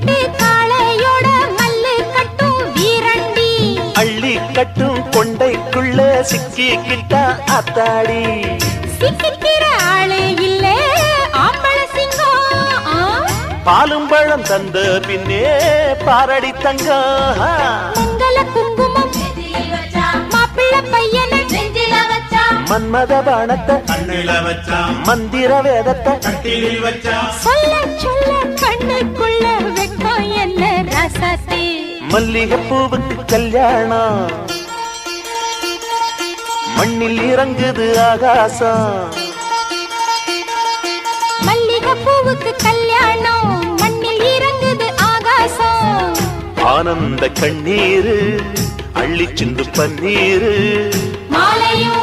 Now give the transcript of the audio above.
கட்டு காளையோட மல்லு கட்டும் வீரண்டி அள்ளி கட்டும் கொண்டைக்குள்ள சிக்கிக்கிட்டா அத்தாடி சிக்கிக்கிற ஆளே இல்ல ஆம்பள சிங்கம் பாலும் பழம் தந்த பின்னே பாரடி தங்கம் மங்கள குங்குமம் மாப்பிள்ள பையன மன்மத பாணத்தை மந்திர வேதத்தை சொல்ல சொல்ல கண்ணுக்குள்ள வெக்கம் என்ன ரசத்தே மல்லிகை பூவுக்கு கல்யாணம் மண்ணில் இறங்குது ஆகாசம் மல்லிகை பூவுக்கு கல்யாணம் மண்ணில் இறங்குது ஆகாசம் ஆனந்த கண்ணீரு அள்ளி சிந்து பன்னீரு மாலையும்